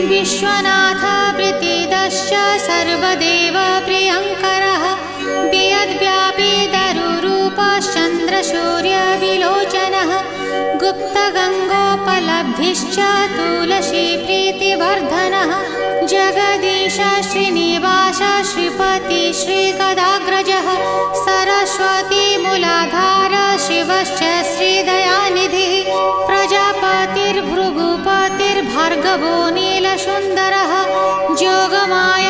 विश्वनाथ प्रीतिदश्च सर्वदेव प्रियङ्करः वियद्व्यापी दरुरूपश्चन्द्रसूर्यविलोचनः गुप्तगङ्गोपलब्धिश्च तुलसीप्रीतिवर्धनः जगदीश श्रीनिवास श्रीपति श्रीगदाग्रजः सरस्वतीमूलाधार शिवश्च श्रीदयानिधिः प्रजापतिर्भृगुपतिर्भार्गवो नीलसुन्दरः जोगमाया